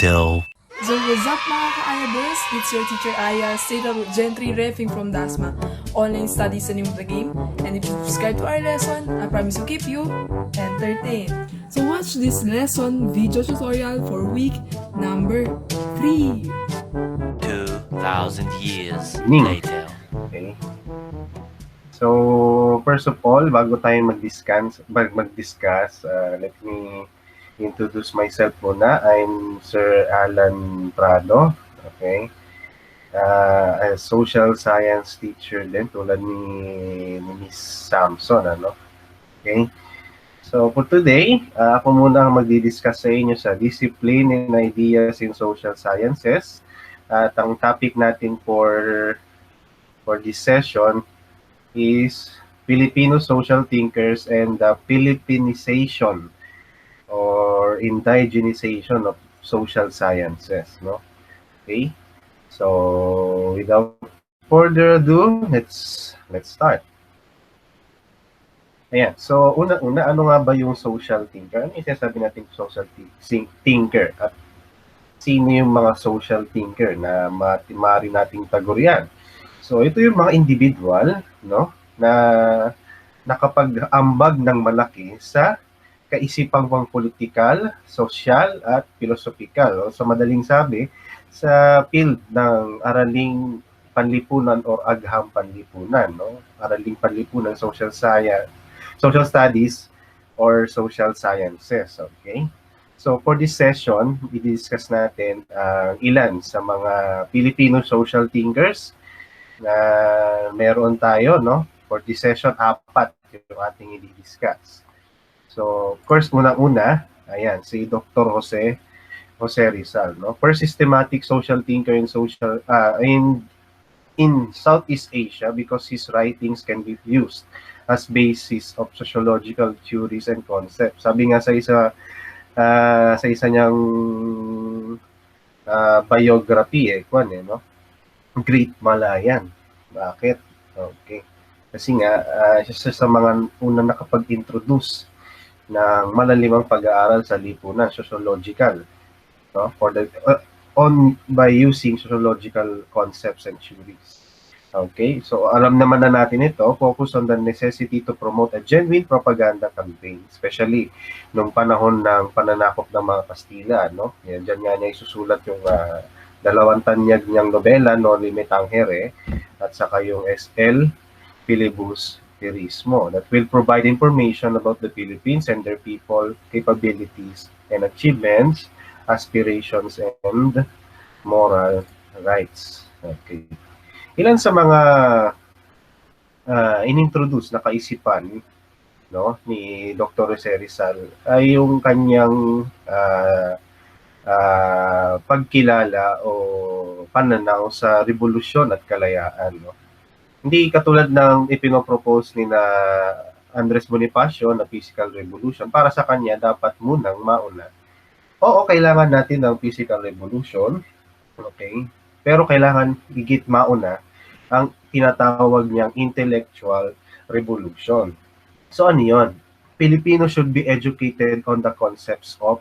later. So what's up mga ka-Ayabers? It's your teacher Aya, State of Gentry Refing from DASMA. Online studies the name of the game. And if you subscribe to our lesson, I promise to keep you entertained. So watch this lesson video tutorial for week number 3. 2,000 years Ning. later. Okay. So, first of all, bago tayo mag-discuss, let me introduce myself muna. I'm Sir Alan Prado. Okay. A social science teacher din, tulad ni Miss Samson. Okay. So, for today, ako muna ang magdi-discuss sa inyo sa discipline and ideas in social sciences. At ang topic natin for this session is Filipino social thinkers and the Philippinization or indigenization of social sciences, no? Okay? So, without further ado, let's start. Ayan. So, una-una, ano nga ba yung social thinker? Ano yung sinasabi natin social thinker? At sino yung mga social thinker na maaari nating tagurian? So, ito yung mga individual, no, na nakapag-ambag ng malaki sa kaisipang pang-politikal, sosyal, at filosofikal. Sa madaling sabi, sa field ng araling panlipunan o agham panlipunan, no? Araling panlipunan, social science, social studies, or social sciences, okay? So, for this session, i-discuss natin ilan sa mga Filipino social thinkers na meron tayo, no? For this session, 4 yung ating i-discuss. So, of course, unang-una, ayan, si Dr. Jose Rizal, no? First systematic social thinker in Southeast Asia because his writings can be used as basis of sociological theories and concepts. Sabi nga sa isa niyang biography, no? Great Malayan. Bakit? Okay. Kasi nga, siya sa mga unang nakapag-introduce ng malalimang pag-aaral sa lipunan, sociological, no? By using sociological concepts and theories. Okay? So, alam naman na natin ito, focus on the necessity to promote a genuine propaganda campaign, especially nung panahon ng pananakop ng mga Kastila, no? Yan, dyan nga niya isusulat yung 2 tanyag niyang nobela, No Limit Tangere, at saka yung SL Filibusterismo, that will provide information about the Philippines and their people, capabilities and achievements, aspirations and moral rights. Okay. Ilan sa mga inintroduce na kaisipan, no, ni Dr. Jose Rizal ay yung kanyang pagkilala o pananaw sa revolusyon at kalayaan, no? Hindi katulad ng ipinopropose ni na Andres Bonifacio na physical revolution. Para sa kanya, dapat munang mauna. Oo, kailangan natin ng physical revolution, okay? Pero kailangan higit mauna ang tinatawag niyang intellectual revolution. So ano yun? Filipinos should be educated on the concepts of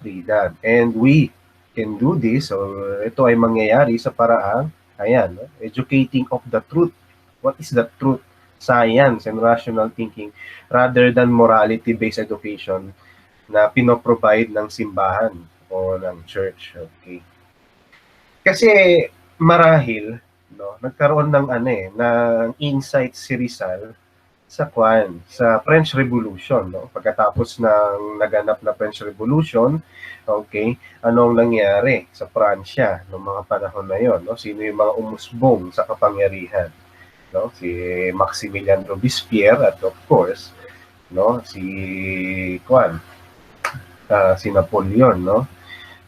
freedom. And we can do this, or ito ay mangyayari sa paraang, ayan, no? Educating of the truth. What is the truth? Science and rational thinking rather than morality-based education na pinoprovide ng simbahan o ng church. Okay. Kasi marahil, no, nagkaroon ng ng insight si Rizal sa French Revolution, no? Pagkatapos ng naganap na French Revolution, okay, anong nangyari sa Pransya noong mga panahon na yon, no? Sino yung mga umusbong sa kapangyarihan, no? Si Maximilian Robespierre at of course, no, si Napoleon, no?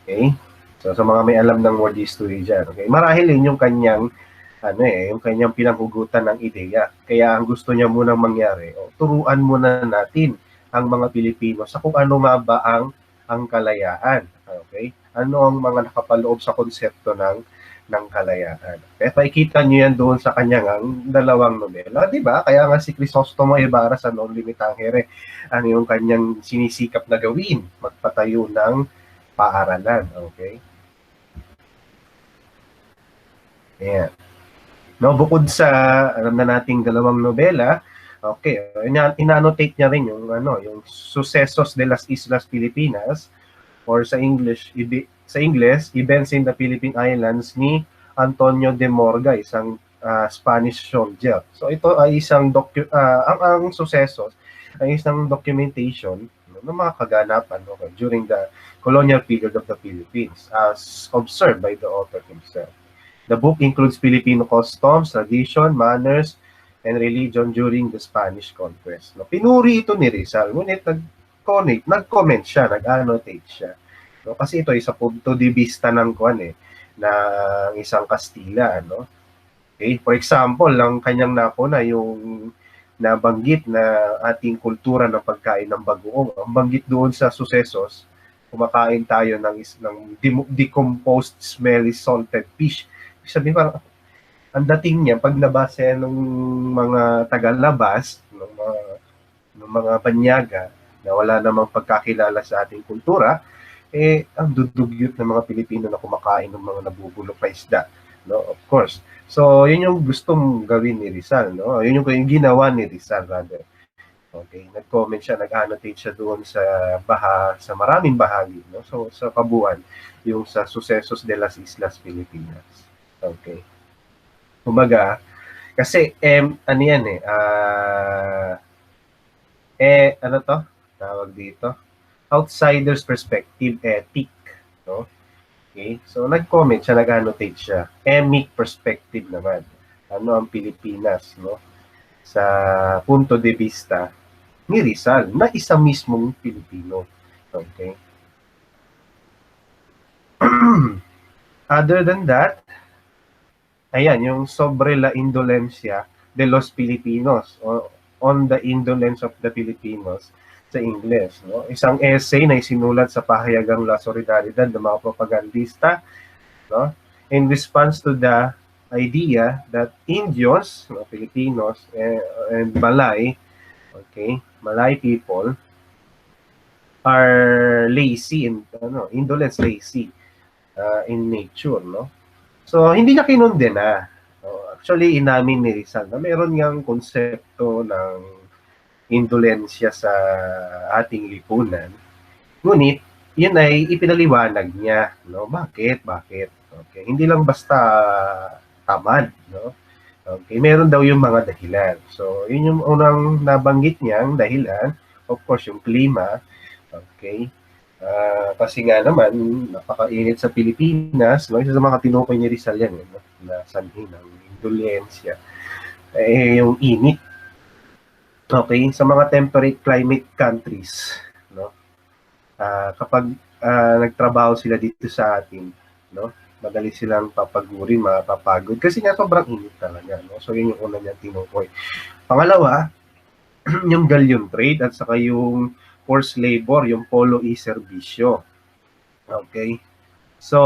Okay? So sa mga may alam ng world history diyan, okay? Marahil yun yung kanyang yung kanyang pinanghugutan ng ideya. Kaya ang gusto niya munang mangyari, turuan muna natin ang mga Pilipino sa kung ano nga ba ang kalayaan. Okay? Ano ang mga nakapaloob sa konsepto ng kalayaan. Kaya makikita niyo yan doon sa kanyang 2 nobela, di ba? Kaya nga si Crisostomo Ibarra sa No Limit Tangere, ano yung kanyang sinisikap na gawin? Magpatayo ng paaralan. Okay? Ayan. No, bukod sa alam na nating dalawang nobela, okay, inannotate niya rin yung Sucesos de las Islas Filipinas, or sa English, Events in the Philippine Islands ni Antonio de Morga, isang Spanish soldier. So ito ay isang ang Sucesos ay isang documentation ng mga kaganapan during the colonial period of the Philippines as observed by the author himself. The book includes Filipino customs, tradition, manners, and religion during the Spanish conquest. No, pinuri ito ni Rizal, ngunit nag-comment siya, nag-annotate siya. No, kasi ito ay sa punto de vista ng ng isang Kastila. No? Okay? For example, lang kanyang napuna yung nabanggit na ating kultura ng pagkain ng bagoong. Ang banggit doon sa Sucesos, kumakain tayo ng decomposed, smelly, salted fish. Sabi parang ang dating niya pag nabasa ng mga tagalabas ng mga banyaga na wala namang pagkakilala sa ating kultura, ang dudugyot ng mga Pilipino na kumakain ng mga nabubulok na isda, no? Of course. So yun yung gustong gawin ni Rizal, no? Yun yung ginawa ni Rizal rather. Okay, nag-comment siya, nag-annotate siya doon sa maraming bahagi, no? So sa kabuuan, yung sa Sucesos de las Islas Filipinas. Okay. Kumbaga, kasi ano yan ano to? Tawag dito. Outsider's perspective ethic, no? Okay? So nag-comment siya, nag-annotate siya. Emic perspective naman. Ano ang Pilipinas, no? Sa punto de vista ni Rizal na isa mismong Pilipino. Okay? Other than that, ayan, yung sobre la indolencia de los Filipinos, or on the indolence of the Filipinos sa Ingles. No? Isang essay na isinulat sa pahayagang La Solidaridad ng mga propagandista, no? In response to the idea that Indios, Filipinos, and Malay, okay, Malay people, are lazy, indolence, lazy in nature, no? So, hindi niya kinondena. Actually, inamin ni Rizal na meron niyang konsepto ng indolensya sa ating lipunan. Ngunit, yun ay ipinaliwanag niya. No? Bakit? Okay. Hindi lang basta tamad. No? Okay. Meron daw yung mga dahilan. So, yun yung unang nabanggit niyang dahilan. Of course, yung klima. Okay. Kasi nga naman, napakainit sa Pilipinas, no? Isa sa mga tinukoy ni Rizal yan, no? Na sanhi ng indolensya, yung init. Okay, sa mga temperate climate countries, no? Kapag nagtrabaho sila dito sa atin, no? Madali silang papagurin, mapapagod, kasi nga sobrang init talaga, no? So yun yung una niyang tinukoy. Pangalawa, yung galleon trade at saka yung forced labor, yung polo e-servisyo. Okay? So,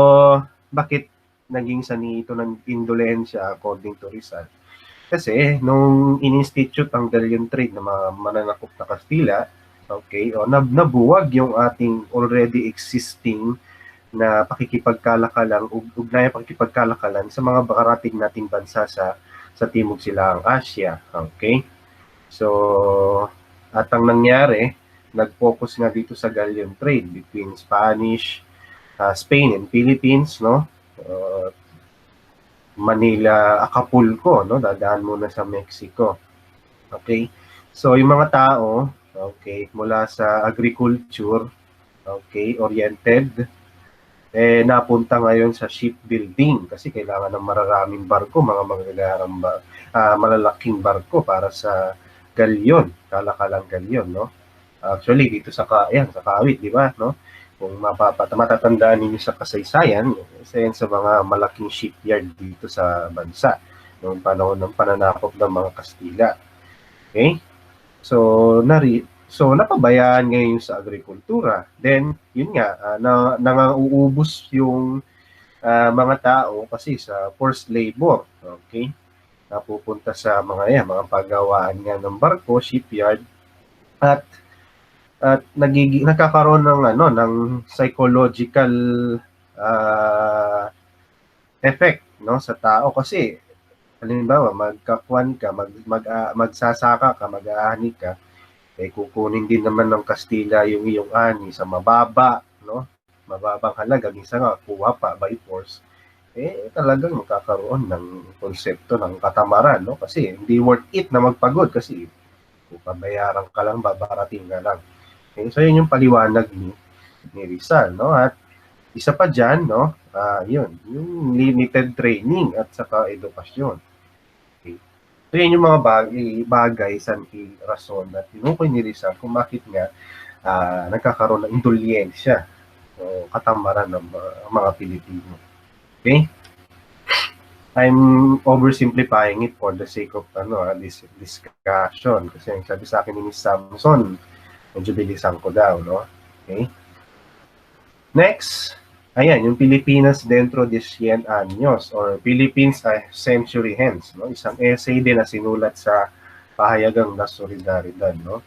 bakit naging sanhi ito ng indolensya according to Rizal? Kasi, nung in-institute ang galleon trade ng mga mananakop na Kastila, okay, nabuwag yung ating already existing na pakikipagkalakalan, ugnayang pakikipagkalakalan sa mga karating nating bansa sa Timog Silangang Asya. Okay? So, at ang nangyari, nag-focus nga dito sa galleon trade between Spain and Philippines, no? Manila, Acapulco, no? Dadaan muna sa Mexico. Okay? So, yung mga tao, okay, mula sa agriculture, okay, oriented, napunta ngayon sa shipbuilding kasi kailangan ng mararaming barko, mga malalaking barko para sa galyon, kalakalang galyon, no? Actually, dito sa Kawit, di ba, no? Kung matatandaan ninyo sa kasaysayan, isa yan sa mga malaking shipyard dito sa bansa noong panahon ng pananakop ng mga Kastila. Okay? So, napabayaan ngayon sa agrikultura. Then, yun nga, nangauubos yung mga tao kasi sa forced labor. Okay? Napupunta sa mga pagawaan nga ng barko, shipyard, at at nagkakaroon ng ng psychological effect, no, sa tao. Kasi halimbawa magkakuan ka, magsasaka ka, mag-aani ka, kukunin din naman ng Kastila yung iyong ani sa mababa, no, mababang halaga, minsan nga kuha pa by force. Talagang magkakaroon ng konsepto ng katamaran, no, kasi hindi worth it na magpagod kasi pabayaran ka lang, babarating ka lang. So yun yung paliwanag ni Rizal, no. At isa pa dyan, no, yun, yung limited training at saka edukasyon. Okay. So yun yung mga bagay sanhi rason na tinukoy ni Rizal kung bakit nga nagkakaroon ng indulgensya o katamaran ng mga Pilipino. Okay? I'm oversimplifying it for the sake of this discussion kasi sabi sa akin ni Ms. Samson, medyo bilisan ko daw, no? Okay? Next, ayan, yung Pilipinas dentro de 100 años or Philippines a century hence, no? Isang essay din na sinulat sa Pahayagang La Solidaridad, no?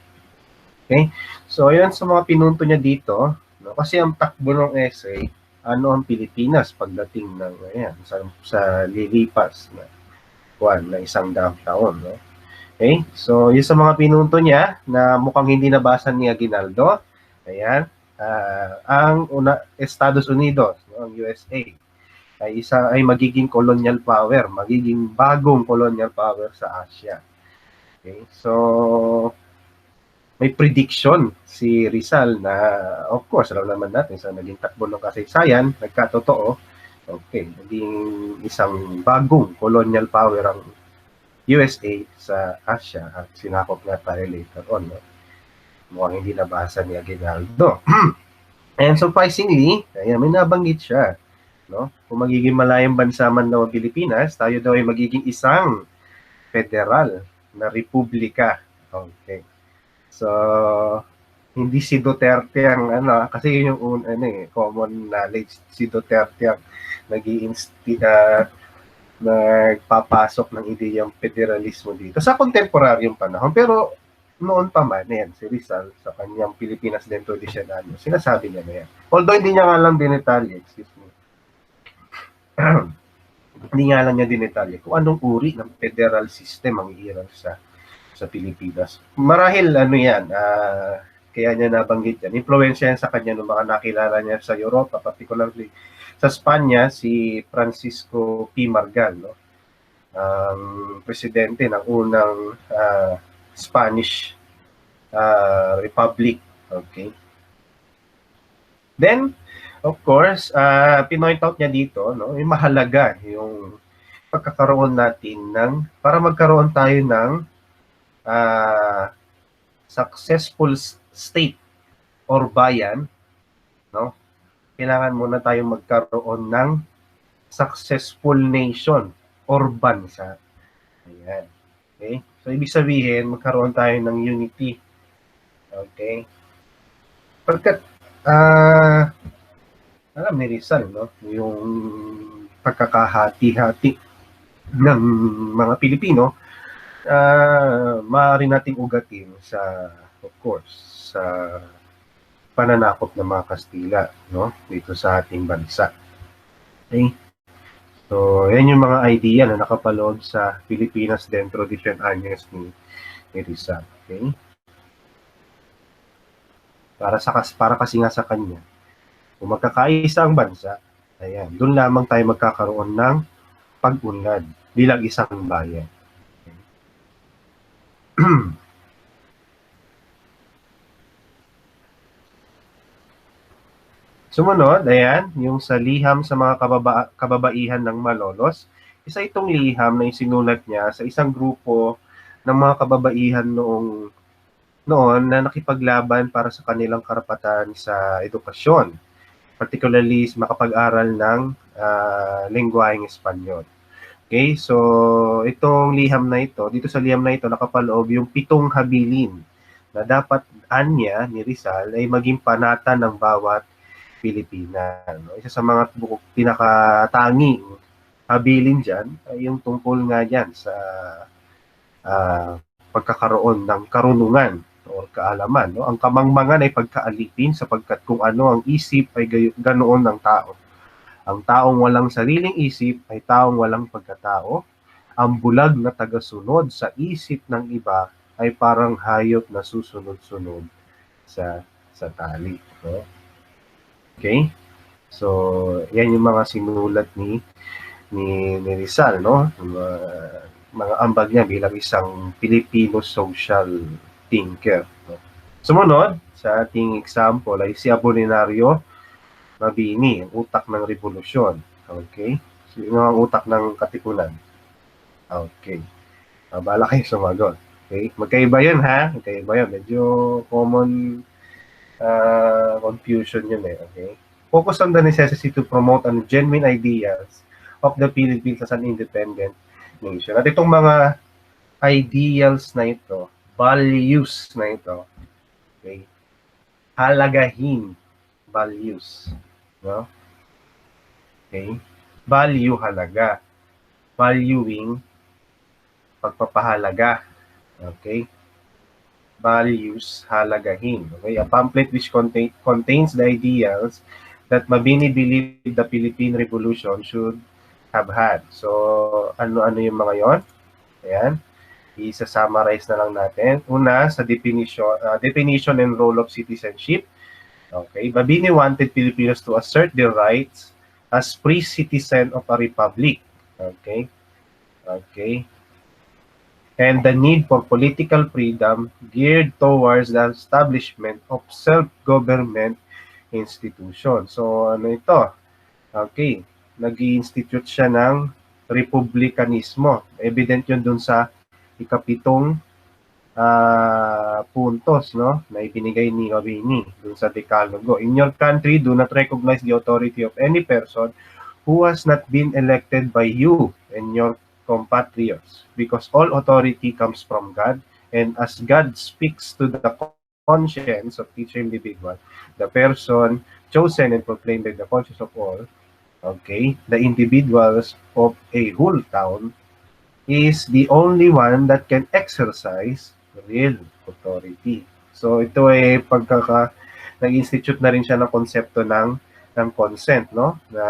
Okay? So, ayan sa mga pinunto niya dito, no? Kasi ang takbo ng essay, ano ang Pilipinas pagdating ng ayan, sa lilipas na isang daang taon, no? Okay? So, yun sa mga pinunto niya na mukhang hindi nabasa ni Aguinaldo. Ayan. Ang Estados Unidos, no, ang USA, ay magiging colonial power, magiging bagong colonial power sa Asia. Okay? So, may prediction si Rizal na, of course, alam naman natin sa naging takbo ng kasaysayan, nagkatotoo, okay, naging isang bagong colonial power ang USA sa Asia at sinakop nga tayo later on. No? Mukhang hindi nabasa ni Aguinaldo. And surprisingly, ayan, may nabanggit siya. No? Kung magiging malayang bansa man daw ang Pilipinas, tayo daw ay magiging isang federal na republika. Okay. So, hindi si Duterte ang kasi yun yung common knowledge, si Duterte ang nagpapasok ng ideyang federalismo dito sa kontemporaryong panahon. Pero noon pa man, yan, si Rizal sa kanyang Pilipinas dentro de 100 años, sinasabi niya na yan. Although hindi niya nga lang dinetalye, hindi nga lang niya dinetalye kung anong uri ng federal system ang iiral sa Pilipinas. Marahil yan, kaya niya nabanggit yan. Impluwensya yan sa kanya ng mga nakilala niya sa Europa, particularly sa Spanya, si Francisco P. Margal, no? Presidente ng unang Spanish Republic. Okay. Then, of course, pinoint out niya dito, no, yung mahalaga yung pagkakaroon natin para magkaroon tayo ng successful state or bayan, no? Kailangan muna tayong magkaroon ng successful nation or bansa. Ayan. Okay? So, ibig sabihin, magkaroon tayo ng unity. Okay? Pagkat, alam ni Rizal, no? Yung pagkakahati-hati ng mga Pilipino, maaari nating ugatin of course, sa pananakop ng mga Kastila, no, dito sa ating bansa. Okay? So, yan yung mga idea na nakapaloob sa Pilipinas dentro de 100 años ni Rizal. Okay? Para kasi nga sa kanya, kung magkakaisa ang bansa, ayan, doon lamang tayo magkakaroon ng pag-unlad bilang isang bayan. Sumunod, ayan, yung sa liham sa mga kababaihan ng Malolos. Isa itong liham na isinulat niya sa isang grupo ng mga kababaihan noon na nakipaglaban para sa kanilang karapatan sa edukasyon. Particularly makapag-aral ng lengguaheng Espanyol. Okay, so itong liham na ito, dito sa liham na ito nakapaloob yung 7 habilin na dapat anya ni Rizal ay maging panata ng bawat Pilipina. No? Isa sa mga pinakatanging habilin dyan ay yung tungkol nga dyan sa pagkakaroon ng karunungan or kaalaman. No? Ang kamangmangan ay pagkaalipin sapagkat kung ano ang isip ay ganoon ng tao. Ang taong walang sariling isip ay taong walang pagkatao. Ang bulag na tagasunod sa isip ng iba ay parang hayop na susunod-sunod sa tali. No? Okay? So, yan yung mga sinulat ni Rizal, no? Mga ambag niya bilang isang Filipino social thinker. No? Sumunod sa ating example ay si Apolinario Mabini, ang utak ng revolusyon. Okay? Sino ang utak ng katipunan? Okay. Bala kayo sumagot. Okay? Magkaiba yun, ha? Magkaiba yun. Medyo common confusion yun eh. Okay? Focus on the necessity to promote genuine ideas of the Philippines as an independent nation. At itong mga ideals na ito, values na ito, okay? Halagahin values. No? Okay? Value, halaga. Valuing, pagpapahalaga. Okay? Values, halagahin. Okay? A pamphlet which contains the ideals that Mabini believed the Philippine Revolution should have had. So, ano-ano yung mga yon? Ayan. Isa-summarize na lang natin. Una, sa definition and role of citizenship. Okay, Mabini wanted Filipinos to assert their rights as free citizen of a republic. Okay, okay, and the need for political freedom geared towards the establishment of self-government institution. So, ano ito? Okay, nag-i-institute siya ng republikanismo. Evident yun dun sa ikapitong puntos, no, na ibinigay ni Mabini dun sa Decalogo. In your country, do not recognize the authority of any person who has not been elected by you and your compatriots, because all authority comes from God, and as God speaks to the conscience of each individual, the person chosen and proclaimed by the conscience of all, okay, the individuals of a whole town, is the only one that can exercise real authority. So ito ay nag-institute na rin siya ng konsepto ng consent, no? Na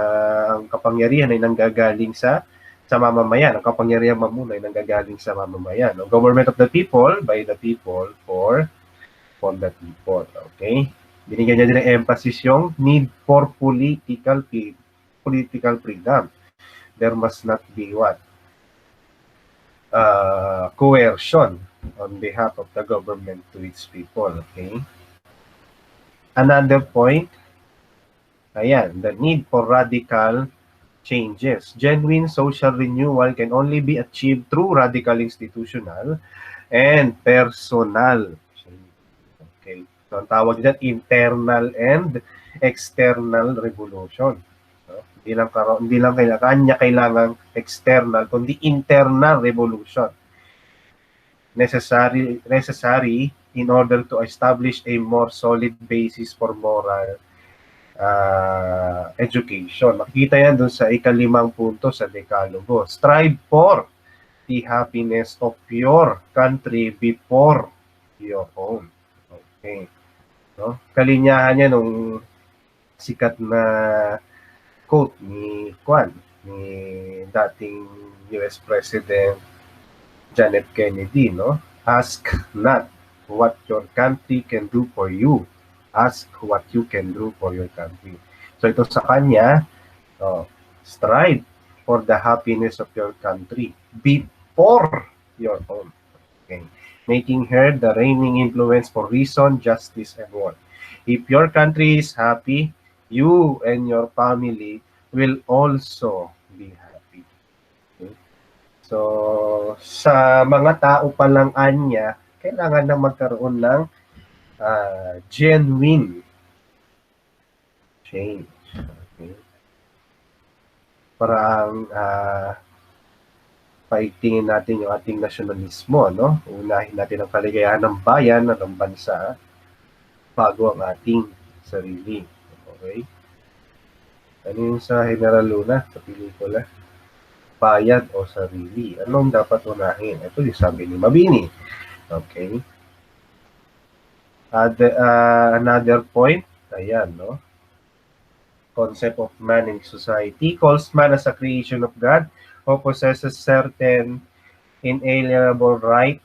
ang kapangyarihan ay nanggagaling sa mamamayan. Ang kapangyarihan mamuna ay nanggagaling sa mamamayan. No? Government of the people, by the people, for the people. Okay? Binigyan niya din ng emphasis yung need for political freedom. There must not be what? Coercion on behalf of the government to its people. Okay. Another point, ayan, the need for radical changes. Genuine social renewal can only be achieved through radical institutional and personal. Okay. So, ang tawag dyan, internal and external revolution. Hindi lang kailangan external, kundi internal revolution. Necessary in order to establish a more solid basis for moral education. Makikita yan dun sa ika-5 punto sa Decalogo. Strive for the happiness of your country before your own. Okay. No? Kalinyahan niya nung sikat na quote ni dating US President John F. Kennedy, no? Ask not what your country can do for you. Ask what you can do for your country. So ito sa kanya, strive for the happiness of your country before your own. Okay. Making her the reigning influence for reason, justice, and war. If your country is happy, you and your family will also be happy. Okay? So, sa mga tao pa lang anya, kailangan na magkaroon ng genuine change. Okay? Parang paigtingin natin yung ating nasyonalismo, no? Unahin natin ang kaligayahan ng bayan at ng bansa bago ang ating sarili. Okay? Ano yung sa General Luna sa pelikula? Bayan o sarili? Anong dapat unahin? Ito yung sabi ni Mabini. Okay? Another point, ayan, no? Concept of man in society calls man as a creation of God who possesses certain inalienable right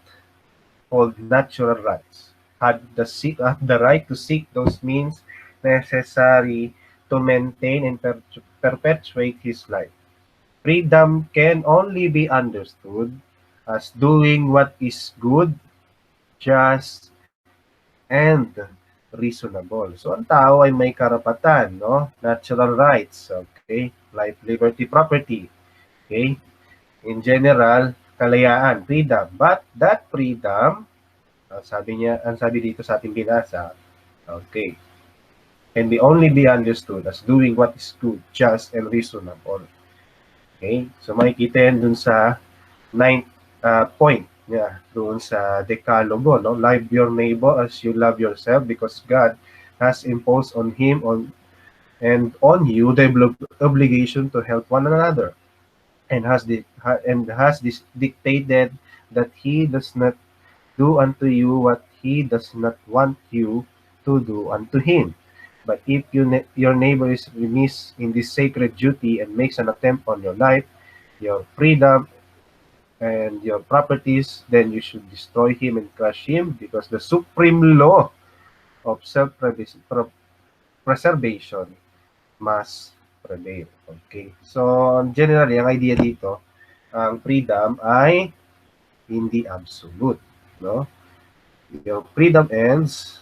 called natural rights. Had the right to seek those means necessary to maintain and perpetuate his life. Freedom can only be understood as doing what is good, just, and reasonable. So, ang tao ay may karapatan, no? Natural rights, okay? Life, liberty, property, okay? In general, kalayaan, freedom. But that freedom, ang sabi dito sa ating binasa, okay, can only be understood as doing what is good, just, and reasonable. Okay? So, makikita yan dun sa ninth point niya, doon sa Decalogo, no? Love your neighbor as you love yourself because God has imposed on him and on you the obligation to help one another and has dictated that he does not do unto you what he does not want you to do unto him. But if your neighbor is remiss in this sacred duty and makes an attempt on your life, your freedom, and your properties, then you should destroy him and crush him because the supreme law of self-preservation must prevail. Okay? So, generally, ang idea dito, ang freedom ay hindi absolute. No? Your freedom ends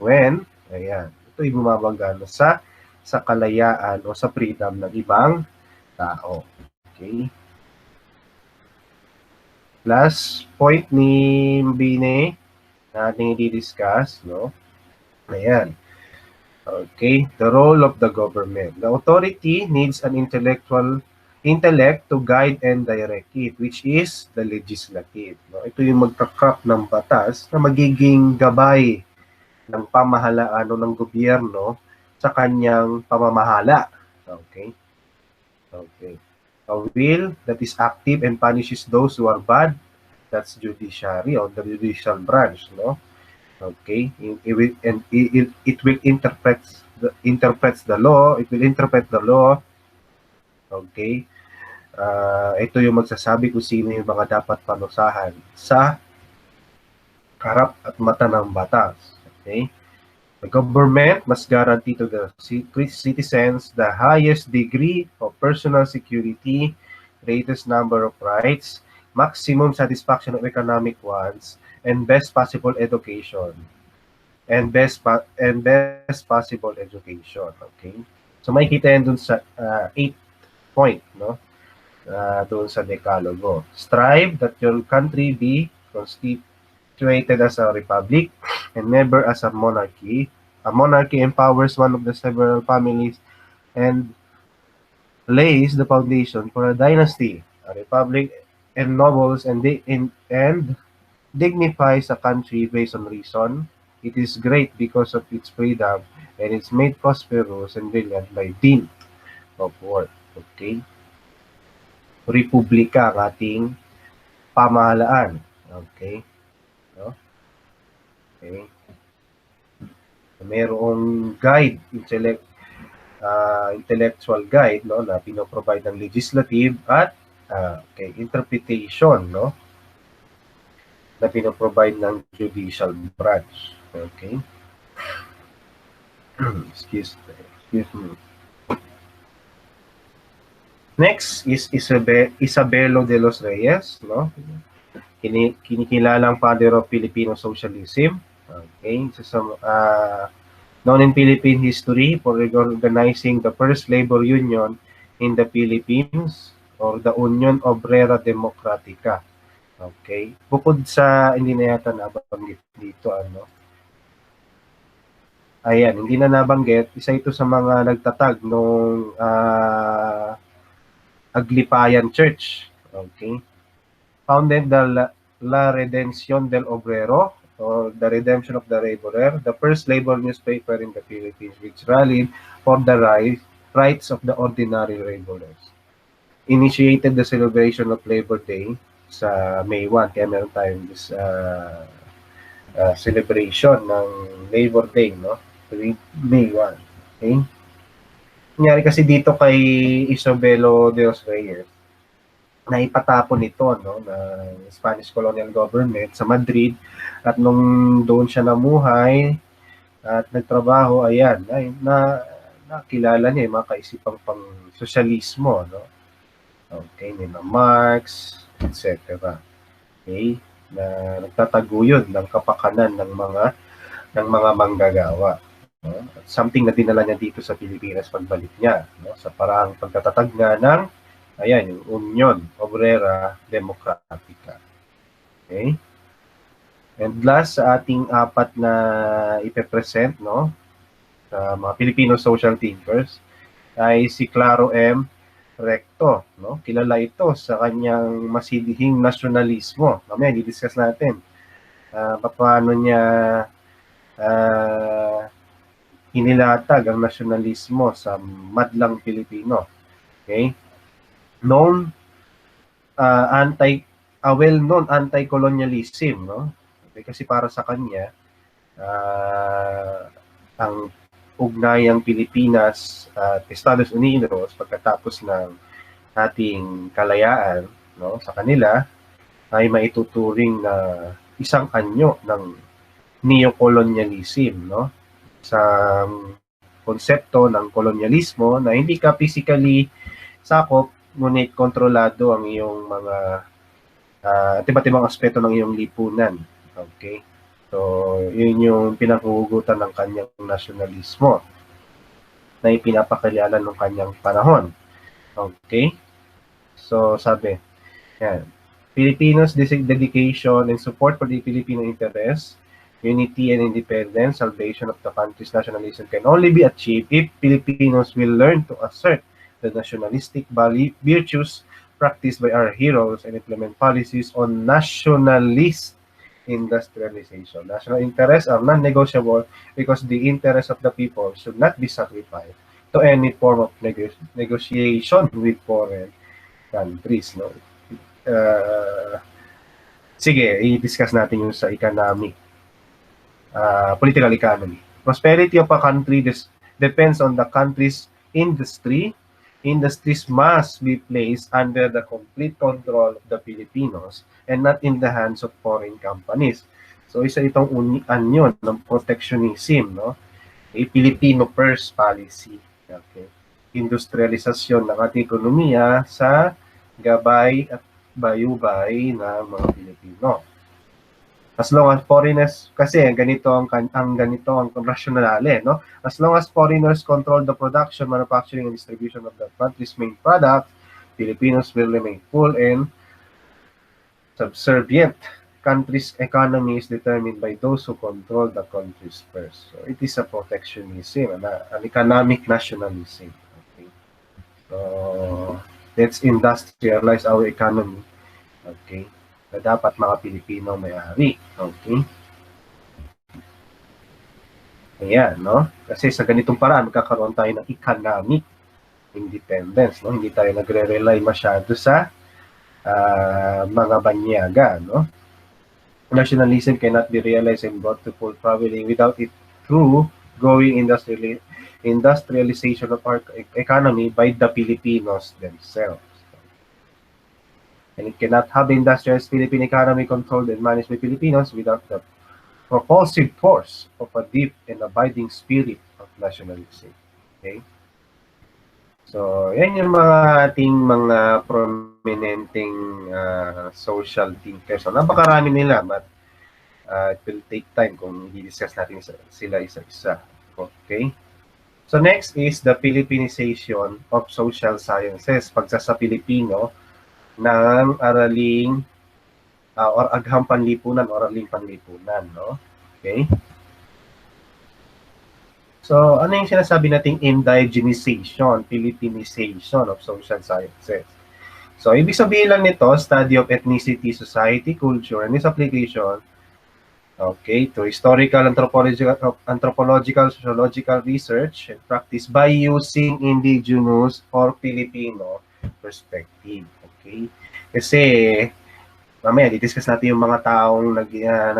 when, ayan, ito ay bumabangga na sa kalayaan o sa freedom ng ibang tao. Okay? Last point ni Mbine na ating i-discuss, no? Ayan. Okay, the role of the government. The authority needs an intellect to guide and direct it, which is the legislative. No? Ito yung magka-craft ng batas na magiging gabay ng pamahalaan o ng gobyerno sa kanyang pamamahala. Okay? Okay. A will that is active and punishes those who are bad, that's judiciary or the judicial branch, no? Okay, it will interpret the law. It will interpret the law. Okay, ito yung magsasabi kung sino yung mga dapat panusahan sa harap at mata ng batas. Okay, the government must guarantee to the citizens the highest degree of personal security, greatest number of rights, maximum satisfaction of economic wants, and best possible education. Best possible education. Okay? So makikita yan dun sa 8th point, no? Doon sa Decalogo. Strive that your country be constituted as a republic and never as a monarchy. A monarchy empowers one of the several families and lays the foundation for a dynasty. A republic ennobles and dignifies a country based on reason. It is great because of its freedom and it's made prosperous and brilliant by dint of work. Okay? Republika ang ating pamahalaan. Okay? No? Okay? Mayroong guide, intellectual guide, no, na pinoprovide ng legislative at okay, interpretation, no, na pinoprovide ng judicial branch. Okay? Excuse me. Next is Isabelo de los Reyes, no? Kinikilalang father of Filipino socialism. Okay, known in Philippine history for organizing the first labor union in the Philippines or the Union Obrera Democratica. Okay, bukod sa hindi na yata nabanggit dito, ano? Ayan, hindi na nabanggit, isa ito sa mga nagtatag nung Aglipayan Church. Okay, founded the La Redención del Obrero, or the Redemption of the Laborer, the first labor newspaper in the Philippines, which rallied for the rights of the ordinary laborers. Initiated the celebration of Labor Day sa May 1, kaya meron tayong this celebration ng Labor Day, no? Tuwing May 1. Okay? Nangyari kasi dito kay Isabelo de los Reyes, na ipatapon ito, no, ng Spanish colonial government sa Madrid, at nung doon siya namuhay at nagtrabaho, ayan, nakilala niya yung mga kaisipang pang sosyalismo, no? Okay, nila Marx, etc. Okay, na nagtataguyod ng kapakanan ng mga manggagawa, no? Something na dinala niya dito sa Pilipinas pagbalik niya, no, sa parang pagtatatag nga ng yung Union Obrera Democratica. Okay? And last sa ating apat na ipepresent, no, sa mga Filipino social thinkers ay si Claro M. Recto, no? Kilala ito sa kanyang masidihing nasyonalismo. Mamaya i-discuss natin paano niya inilatag ang nasyonalismo sa madlang Pilipino. Okay? Well-known anti-colonialism, no? Okay, kasi para sa kanya ang ugnayang Pilipinas at Estados Unidos pagkatapos ng ating kalayaan, no, sa kanila ay maituturing na isang anyo ng neocolonialism, no, sa konsepto ng kolonyalismo na hindi ka physically sakop ngunit kontrolado ang iyong mga iba't ibang aspeto ng iyong lipunan. Okay? So, yun yung pinanghuhugutan ng kanyang nasyonalismo na ipinapakilala ng kanyang panahon. Okay? So, sabi, yan, Filipinos' dedication and support for the Filipino interests, unity and independence, salvation of the country's nationalism can only be achieved if Filipinos will learn to assert the nationalistic virtues practiced by our heroes and implement policies on nationalist industrialization. National interests are non-negotiable because the interests of the people should not be sacrificed to any form of negotiation with foreign countries. No? Sige, i-discuss natin yung sa economic, political economy. Prosperity of a country depends on the country's industry. Industries must be placed under the complete control of the Filipinos and not in the hands of foreign companies. So isa itong anyon ng protectionism, no? A Filipino first policy. Okay. Industrialisasyon ng ating ekonomiya sa gabay at bayubay ng mga Pilipino. As long as foreigners, kasi ganito ang rationale, no? As long as foreigners control the production, manufacturing, and distribution of the country's main product, Filipinos will remain full and subservient. Country's economy is determined by those who control the country's first. So it is a protectionism, an economic nationalism. Okay. So let's industrialize our economy. Okay. Na dapat mga Pilipino may-ari. Okay? Ayan, no? Kasi sa ganitong paraan, magkakaroon tayo ng economic independence, no? Hindi tayo nagre-rely masyado sa mga banyaga, no? Nationalism cannot be realized and brought to full fruition without it through growing industrialization of our economy by the Filipinos themselves. And it cannot have the industrialized Philippine economy controlled and managed by Filipinos without the propulsive force of a deep and abiding spirit of nationalism. Okay? So, yan yung mga ating mga prominenteng social thinkers. So, napakarami nila, but it will take time kung i-discuss natin sila isa-isa. Okay? So, next is the Filipinization of social sciences. Pagsasa Pilipino ng araling or agham panlipunan or araling panlipunan, no? Okay? So, ano yung sinasabi nating indigenization, Filipinization of social sciences? So, ibig sabihin lang nito, study of ethnicity, society, culture, and its application, okay, to historical, anthropological, sociological research and practice by using indigenous or Filipino perspective. Okay? Kasi mamaya di-discuss natin yung mga taong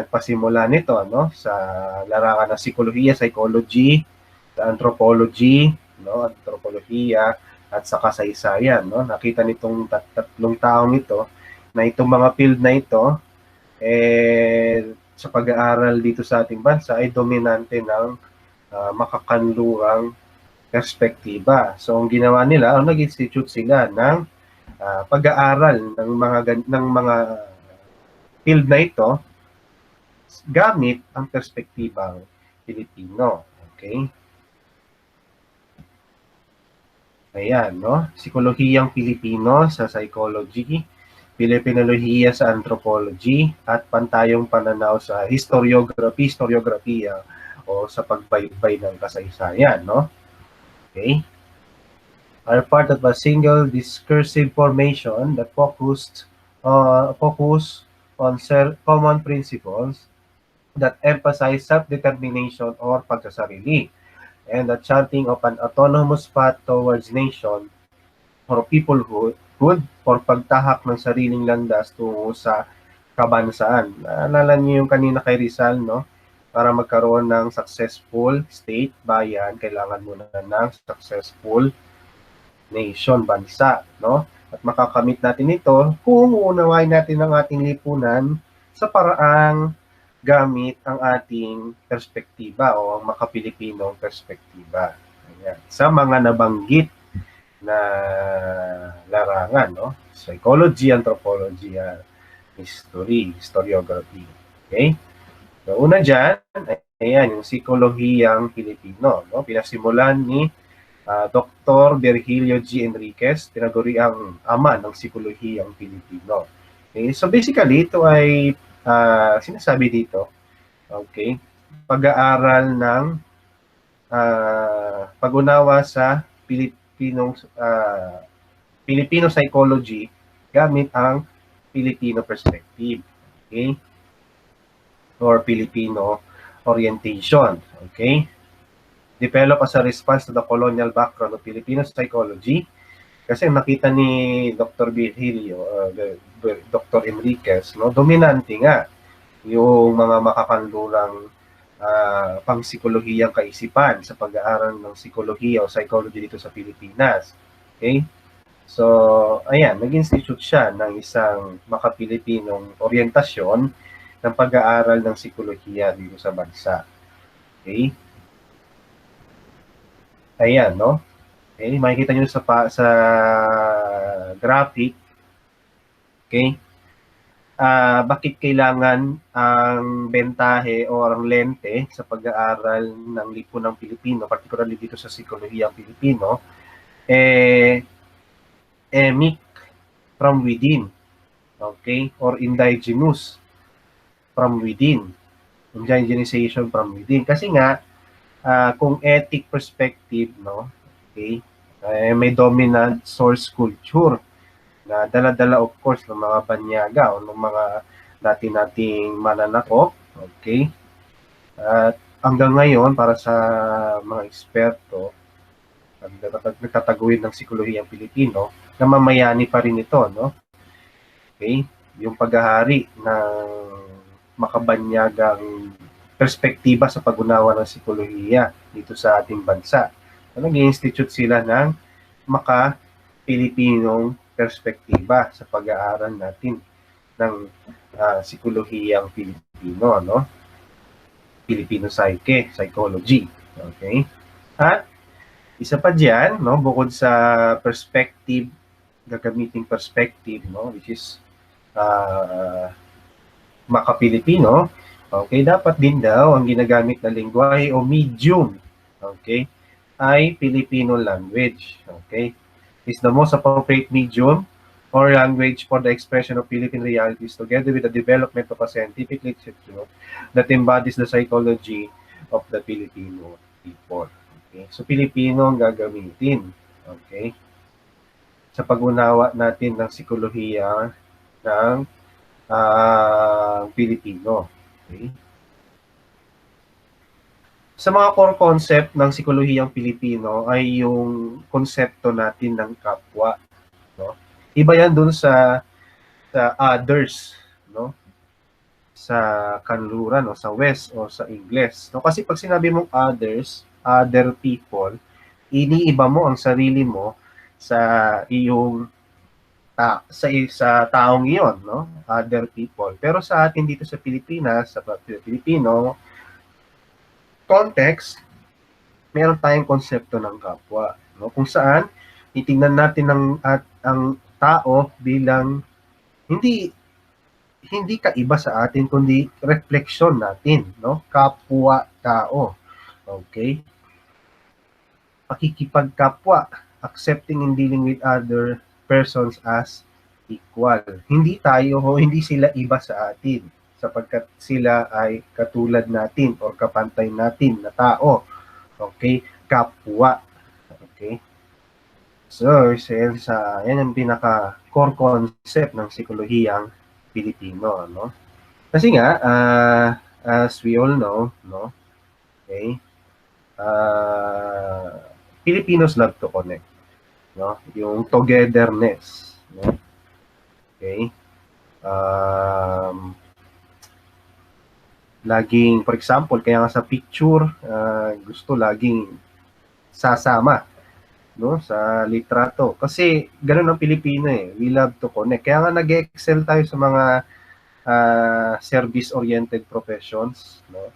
nagpasimula nito, no, sa larangan ng psikolohiya, psychology, sa anthropology, no, anthropolohiya at sa kasaysayan, no. Nakita nitong tatlong taong ito na itong mga field na ito sa pag-aaral dito sa ating bansa ay dominante ng makakanluang perspektiba. So ang ginawa nila, nag-institute sila ng pag-aaral ng mga field na ito gamit ang perspektibang Pilipino. Okay? Ayan, no? Psikolohiyang Pilipino sa psychology, Pilipinolohiya sa anthropology, at pantayong pananaw sa historiografiya o sa pagbaybay ng kasaysayan, no? Okay? Are part of a single discursive formation that focus on common principles that emphasize self-determination or pagsasarili, and the chanting of an autonomous path towards nation or peoplehood for pagtahak ng sariling landas tungo sa kabansaan. Naalala niyo yung kanina kay Rizal, no? Para magkaroon ng successful state, bayan, kailangan muna ng successful nation, bansa, no? At makakamit natin ito kung uunawain natin ang ating lipunan sa paraang gamit ang ating perspektiba o ang makapilipinong perspektiba. Ayan. Sa mga nabanggit na larangan, no? Psychology, anthropology, history, historiography. Okay? So, una dyan, ayan, yung psikolohiyang Pilipino, no? Pinasimulan ni Dr. Virgilio G. Enriquez, tinaguri ang ama ng psikolohiyang Pilipino. Okay? So basically, ito ay sinasabi dito, okay, pag-aaral ng pag-unawa sa Filipino psychology gamit ang Filipino perspective, okay, or Filipino orientation, okay, develop as a response to the colonial background of Filipino psychology. Kasi nakita ni Dr. Virgilio, Dr. Enriquez, no, dominante nga yung mga makakanlurang pang-psikolohiyang kaisipan sa pag-aaral ng psikolohiya o psychology dito sa Pilipinas. Okay? So, ayan, nag-institute siya ng isang makapilipinong orientasyon ng pag-aaral ng psikolohiya dito sa bansa. Okay? Ayan, no? Okay, makikita nyo sa graphic. Okay? Bakit kailangan ang bentahe o ang lente sa pag-aaral ng lipunang Pilipino, particularly dito sa psikolohiyang Pilipino, emic from within. Okay? Or indigenous from within. Indigenization from within. Kasi nga, kung ethic perspective, no, okay, may dominant source culture na dala-dala of course ng mga banyaga o ng mga nating mananakop, okay, at hanggang ngayon para sa mga eksperto at nagtataguyod ng psikolohiyang Pilipino, na mamayani pa rin ito, no, okay, yung paghahari ng makabanyagang perspektiba sa pag-unawa ng psikolohiya dito sa ating bansa. Nag-institute sila ng maka-Pilipinong perspektiba sa pag-aaral natin ng psikolohiyang Pilipino, no? Filipino psyche, psychology. Okay? At isa pa diyan, no, bukod sa perspective, gagamiting perspective, no, which is maka-Pilipino, okay, dapat din daw ang ginagamit na lengguwahe o medium, okay, ay Filipino language, okay, is the most appropriate medium or language for the expression of Philippine realities together with the development of a scientific literature that embodies the psychology of the Filipino people. Okay, so Filipino ang gagamitin, okay, sa pag-unawa natin ng psikolohiya ng Pilipino. Okay. Sa mga core concept ng psikolohiyang Pilipino ay yung konsepto natin ng kapwa, no? Iba yan dun sa others, no? Sa kanluran o sa West o sa Ingles. No? Kasi pag sinabi mong others, other people, iniiba mo ang sarili mo sa iyong sa taong iyon, no? Other people. Pero sa atin dito sa Pilipinas, sa Pilipino context, meron tayong konsepto ng kapwa, no? Kung saan titingnan natin ang tao bilang hindi kaiba sa atin kundi refleksyon natin, no? Kapwa-tao. Okay? Pakikipagkapwa, accepting and dealing with other persons as equal. Hindi sila iba sa atin sapagkat sila ay katulad natin o kapantay natin na tao. Okay? Kapwa. Okay? So, yan ang pinaka-core concept ng psikolohiyang Pilipino, no? Kasi nga, as we all know, no? Okay? Filipinos love to connect, no? Yung togetherness, no? Okay? Laging, for example, kaya nga sa picture, gusto laging sasama, no, sa litrato. Kasi ganun ang Pilipino eh. We love to connect. Kaya nga nag-excel tayo sa mga service-oriented professions, no?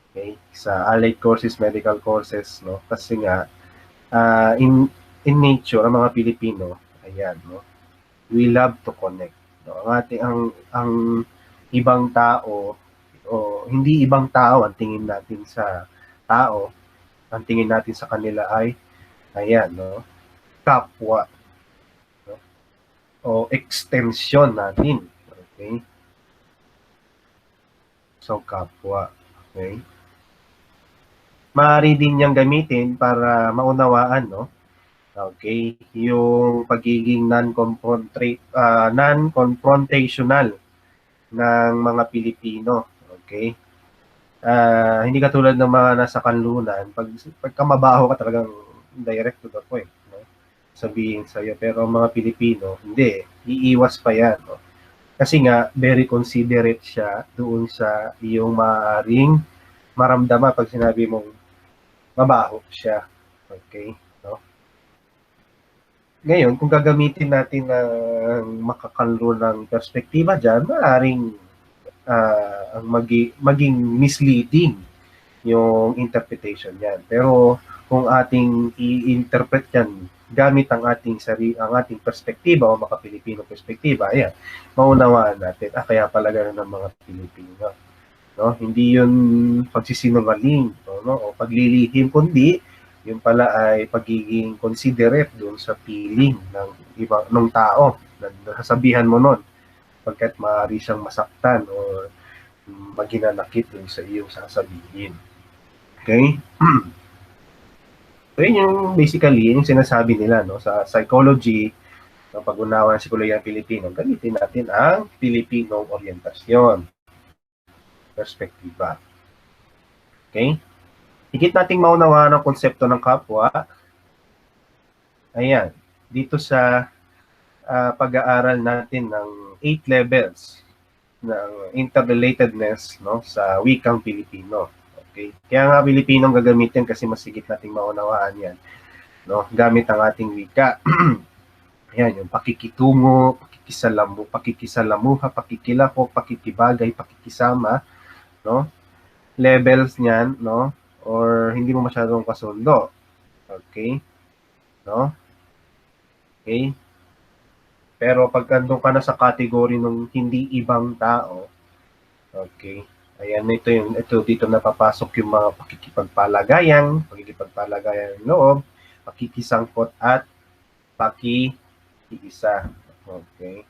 Okay? Sa allied courses, medical courses, no? Kasi nga in nature ang mga Pilipino, ayan, no? We love to connect. No? Ang ibang tao o hindi ibang tao ang tingin natin sa tao, ang tingin natin sa kanila ay ayan, no? Kapwa, no? O extension natin. Okay? So, kapwa. Okay? Maaari din niyang gamitin para maunawaan, no? Okay? Yung pagiging non-confrontational ng mga Pilipino. Okay? Hindi katulad ng mga nasa kanlunan, pagka mabaho ka talagang direct to the point, no? Sabihin sa'yo. Pero ang mga Pilipino, hindi. Iiwas pa yan, no? Kasi nga, very considerate siya doon sa iyong maaaring maramdaman pag sinabi mong mabaho siya. Okay? No? Ngayon, kung gagamitin natin ng makakanlo ng perspektiba dyan, maaaring maging misleading yung interpretation yan. Pero kung ating i-interpret yan gamit ang ating perspektiba o maka-Pilipino perspektiba, ayan, maunawaan natin, kaya pala ganun ng mga Pilipino. No? Hindi yun pagsisinungaling, no? O paglilihim, kundi yun pala ay pagiging considerate doon sa feeling ng tao na nasasabihan mo nun, pagkat maaari siyang masaktan o maginanakit dun sa iyong sasabihin. Okay? So, yun yung basically yung sinasabi nila, no, sa psychology, no, pag-unawa ng psikolohiyang Pilipino, gamitin natin ang Filipino orientasyon, perspektiba. Okay? Higit nating maunawaan ang konsepto ng kapwa. Ayan, dito sa pag-aaral natin ng 8 levels ng interrelatedness, no, sa wikang Pilipino. Okay? Kaya nga Pilipinong gagamitin kasi masigit nating maunawaan yan, no? Gamit ang ating wika. Ayan, yung pakikitungo, pakikisalamuha, pakikilahok, pakikibagay, pakikisama, no? Levels niyan, no? Or hindi mo masyadong kasundo. Okay? No? Okay? Pero pag andun ka na sa category ng hindi ibang tao, okay? Ayan, ito dito napapasok yung mga pakikipagpalagayan ng loob, pakikisangkot at pakikiisa. Okay?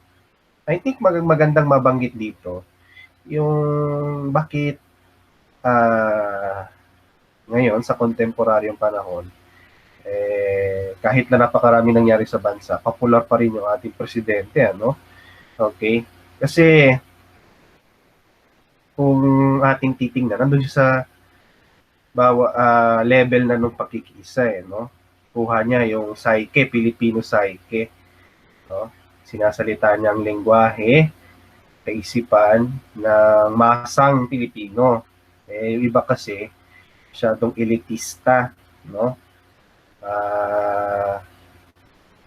I think magandang mabanggit dito yung bakit ngayon sa kontemporaryong panahon, kahit na napakarami nangyari sa bansa, popular pa rin yung ating presidente, ano? Okay? Kasi kung ating titingnan, nandun siya sa level na nung pakikiisa, no? Kuha niya yung Filipino psyche, no? Sinasalita niya ang lengguwahe kaisipan ng masang Pilipino. Iba kasi masyadong elitista, no?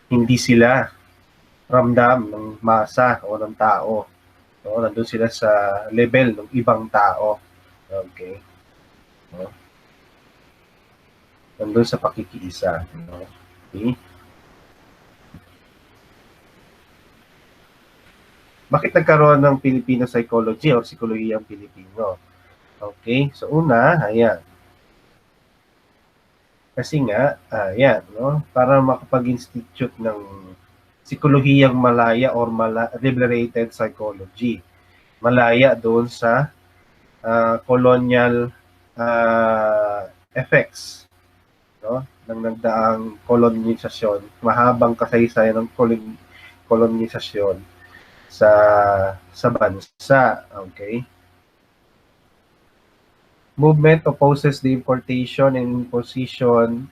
Hindi sila ramdam ng masa o ng tao. No? Nandun sila sa level ng ibang tao. Okay? No? Nandun sa pakikiisa. No? Okay? Bakit nagkaroon ng Filipino psychology o psikologiyang Pilipino? Okay, so una, ayan. Kasi nga, ayan, no? Para makapag-institute ng psikolohiyang malaya or liberated psychology. Malaya doon sa colonial effects, no? Ng nagdaang kolonisasyon, mahabang kasaysayan ng kolonisasyon sa bansa. Okay? Movement opposes the importation and imposition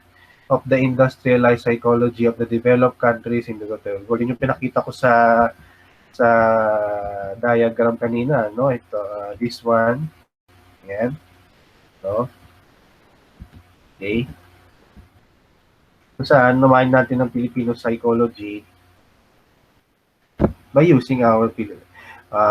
of the industrialized psychology of the developed countries in the third world. Yun yung pinakita ko sa diagram kanina, no? Ito, this one. Yan. No? Okay. Kung saan, numahin natin ng Filipino psychology by using our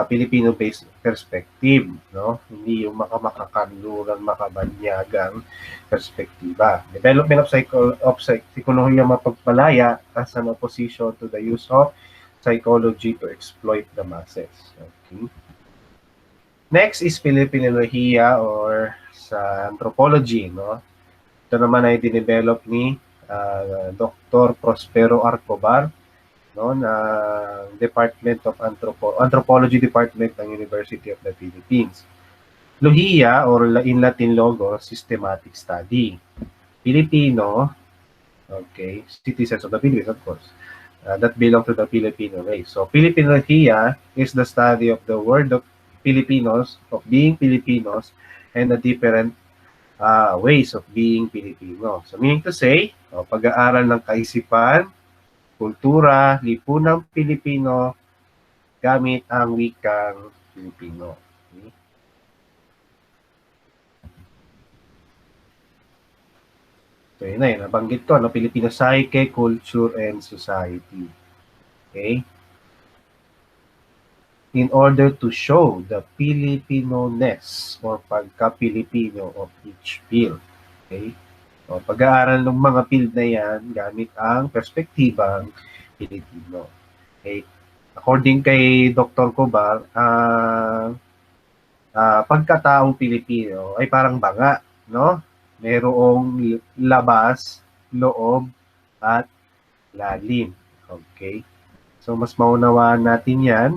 Filipino-based perspective, no? Hindi yung makamakanluran, makabanyagang perspektiba. Development of psikolohiya mapagpalaya as an opposition to the use of psychology to exploit the masses. Okay. Next is Filipinolohia or sa anthropology, no? Ito naman ay dinevelop ni Dr. Prospero Arcobar, no, na Department of Anthropology Department ng University of the Philippines. Lohia or in Latin logo, systematic study. Filipino, okay, citizens of the Philippines, of course, that belong to the Filipino race. So Filipinolohia is the study of the world of Filipinos, of being Filipinos, and the different ways of being Filipino. So meaning to say, pag-aaral ng kaisipan, kultura, lipunang Pilipino gamit ang wikang Pilipino. Okay? So yun na yun, nabanggit ko, no? Filipino psyche, culture, and society. Okay? In order to show the Filipino-ness or pagka-Pilipino of each field. Okay? O, pag-aaral ng mga field na yan gamit ang perspektibang Pilipino. Okay. According kay Dr. Cobar, pagkataong Pilipino ay parang banga, no? Mayroong labas, loob, at lalim. Okay. So, mas maunawaan natin yan,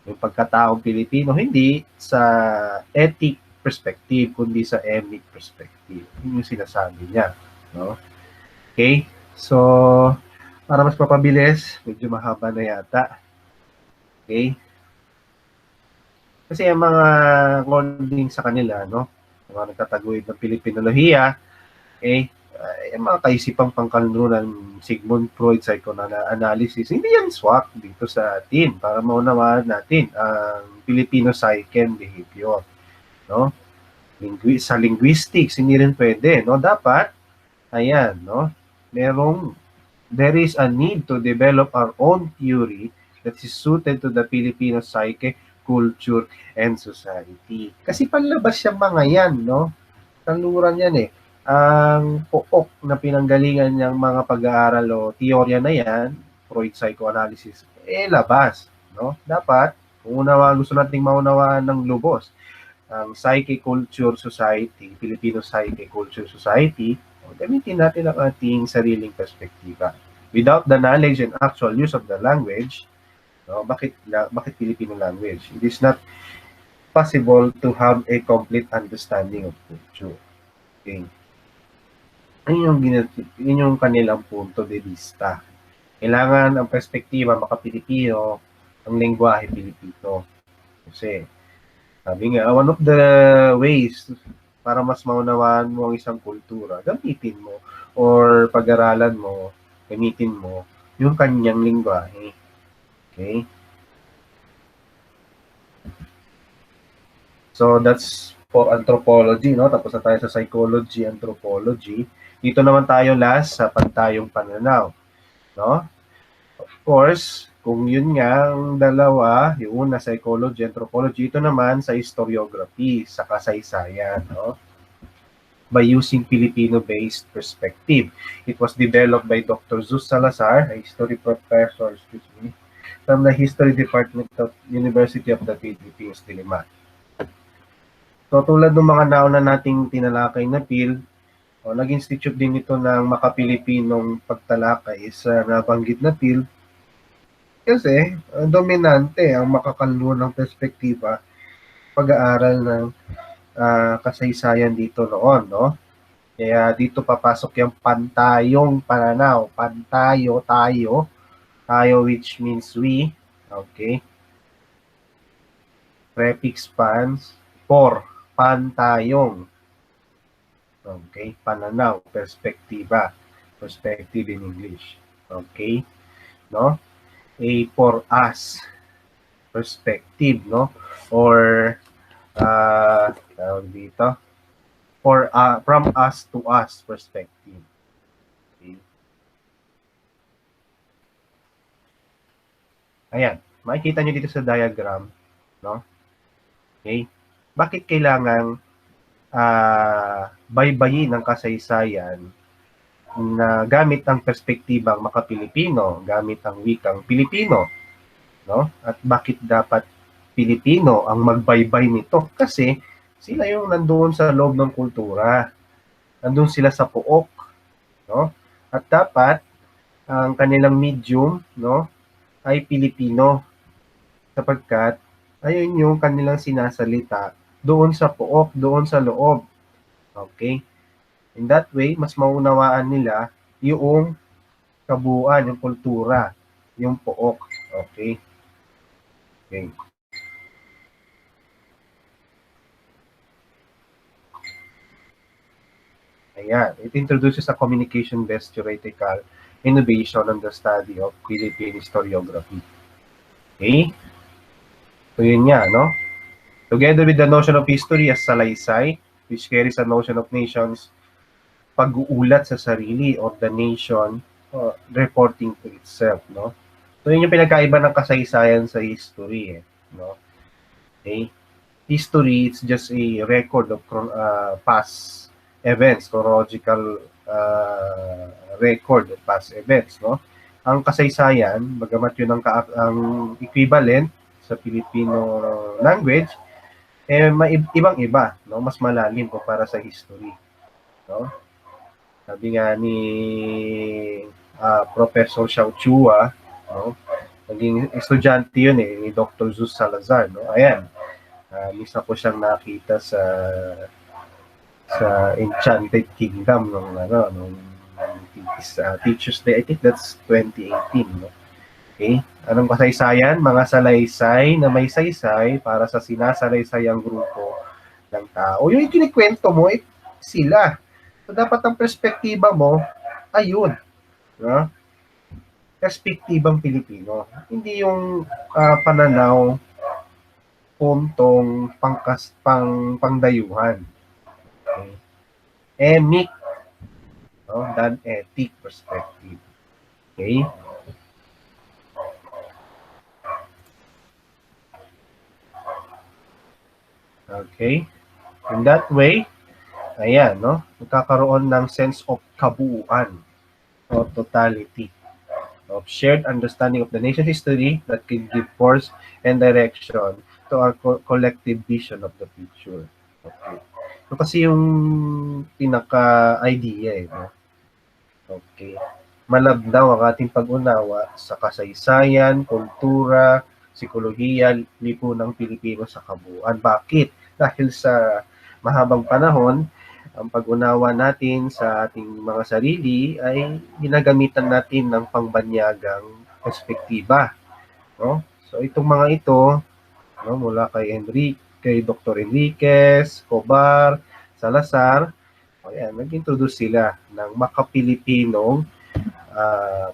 yung pagkataong Pilipino, hindi sa ethic perspective, kundi sa emic perspective. Yun yung sinasabi niya. No? Okay? So, para mas mapabilis, medyo mahaba na yata. Okay? Kasi ang mga holding sa kanila, no? Yung mga nagtataguyod ng Filipinolohia, okay? Yung mga kaisipang pangkalulunan, Sigmund Freud, psychoanalysis, hindi yan swak dito sa atin para maunawaan natin ang Filipino psyche and behavior. No? Sa linguistics, hindi rin pwede, no? Dapat, ayan, no? There is a need to develop our own theory that is suited to the Filipino psyche, culture, and society. Kasi panlabas yung mga yan, no? Taluran yan eh. Ang pook na pinanggalingan ng mga pag-aaral o teorya na yan, Freud psychoanalysis, labas, no? Dapat, kung gusto nating maunawaan ng lubos, ang Psyche Culture Society, Filipino Psyche Culture Society, gamitin natin ang ating sariling perspektiva. Without the knowledge and actual use of the language, no, bakit Filipino language? It is not possible to have a complete understanding of culture. Okay. Yun yung kanilang punto de vista. Kailangan ang perspektiva maka-Pilipino, ang lengguwahe Pilipino. Kasi, sabi nga, one of the ways para mas maunawaan mo ang isang kultura, gamitin mo or pag-aralan mo, gamitin mo yung kanyang lengguwahe. Okay? So that's for anthropology, no? Tapos na tayo sa psychology, anthropology. Dito naman tayo last sa pantayong pananaw, no? Of course, kung yun nga ang dalawa, yung una psychology, anthropology, ito naman sa historiography, sa kasaysayan, no? By using Filipino-based perspective. It was developed by Dr. Zeus Salazar, a history professor, from the History Department of University of the Philippines, Diliman. So tulad ng mga nauna nating tinalakay na field, nag-institute din ito ng makapilipinong pagtalakay sa nabanggit na field kasi dominante ang makakalunang ng perspektiba pag-aaral ng kasaysayan dito noon, no? Kaya dito papasok yung pantayong pananaw. Tayo which means we, okay? Prefix pans, for, pantayong. Okay, pananaw, perspektiba, perspective in English. Okay, no? A for us, perspective, no? Or tawag dito, for from us to us perspective. Okay. Ayan, makikita nyo dito sa diagram, no? Okay, bakit kailangan baybayin ng kasaysayan na gamit ang perspektibang makapilipino, gamit ang wikang Pilipino, no? At bakit dapat Pilipino ang magbaybay nito? Kasi sila yung nandoon sa loob ng kultura. Nandoon sila sa pook, no? At dapat ang kanilang medium, no, ay Pilipino sapagkat ayun yung kanilang sinasalita doon sa pook, doon sa loob. Okay? In that way, mas maunawaan nila yung kabuuan, yung kultura, yung pook. Okay? Okay. Ayan. It introduces a communication-based theoretical innovation on the study of Philippine historiography. Okay? So, yun nga, no? Together with the notion of history as salaysay, which carries a notion of nations, pag-uulat sa sarili or the nation reporting to itself, no? So, yun yung pinagkaiba ng kasaysayan sa history, no? Okay? History, it's just a record of past events, chronological record of past events, no? Ang kasaysayan, bagamat yun ang equivalent sa Filipino language, may ibang-iba, no? Mas malalim para sa history, no? Sabi nga ni Professor Xiao Chua, no? Naging estudyante yun ni Dr. Zeus Salazar, no? Ayan, isa ko siyang nakita sa Enchanted Kingdom nung Teachers Day. I think that's 2018, no? Okay? Anong kasaysayan? Mga salaysay na may saysay para sa sinasalaysayang grupo ng tao. Yung ikinikwento mo, sila. So, dapat ang perspektiba mo, ayun. No? Perspektibang Pilipino. Hindi yung pananaw, puntong, pangdayuhan. Okay? Emic, no? Than ethic perspective. Okay? Okay? In that way, ayan, no? Magkakaroon ng sense of kabuuan o totality of shared understanding of the nation's history that can give force and direction to our collective vision of the future. Okay. So, kasi yung pinaka-idea, no? Okay. Malabnaw ang ating pag-unawa sa kasaysayan, kultura, psikolohiya, lipunang Pilipino sa kabuuan. Bakit? Dahil sa mahabang panahon, ang pag-unawa natin sa ating mga sarili ay ginagamitan natin ng pangbanyagang perspektiba, no? So itong mga ito, no, mula kay Dr. Enriquez, Cobar, Salazar, ayan, nag-introduce sila ng makapilipinong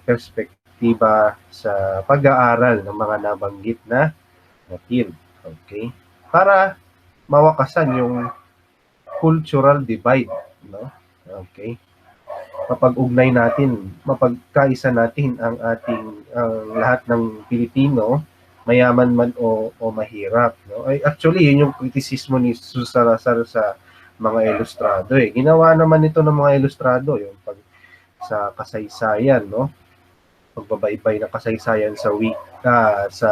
perspektiba sa pag-aaral ng mga nabanggit na field. Okay? Para mawakasan yung cultural divide, no? Okay. Mapag-ugnay natin, mapagkaisa natin ang ating lahat ng Pilipino, mayaman man o mahirap, no? Ay, actually, yun yung kritisismo ni Susarasar sa mga ilustrado eh. Ginawa naman ito ng mga ilustrado, yung pag sa kasaysayan, no? Pagbabaybay ng kasaysayan sa sa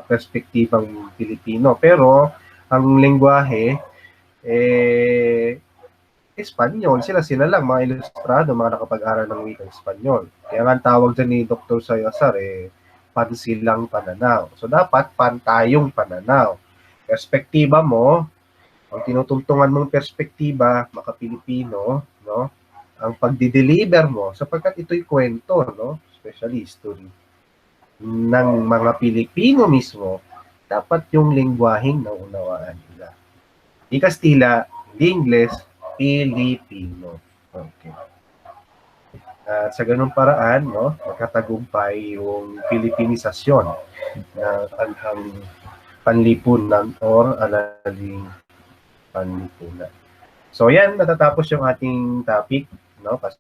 perspektibang Pilipino. Pero ang lengguwahe Espanyol, sila lang, mga ilustrado, mga nakapag-aral ng wikang Espanyol. Kaya nga ang tawag dyan ni Dr. Salazar, pansilang pananaw. So, dapat pantayong pananaw. Perspektiba mo, ang tinutungtungan mong perspektiba, maka-Pilipino, no? Ang pagdi-deliver mo, sapagkat ito'y kwento, no? Especially history ng mga Pilipino mismo, dapat yung lengguwaheng naunawaan nila. Di Kastila, di Ingles, Pilipino. Okay. At sa ganung paraan, no, magkatagumpay yung Pilipinisasyon ng anhang panlipunan or analing panlipunan. So yan, natatapos yung ating topic, no? Much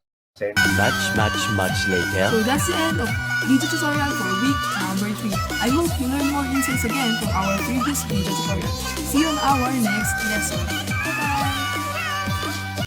later. So that's the end of video tutorial for week number 3. I hope you learn more insights again from our previous video tutorial. See you on our next lesson.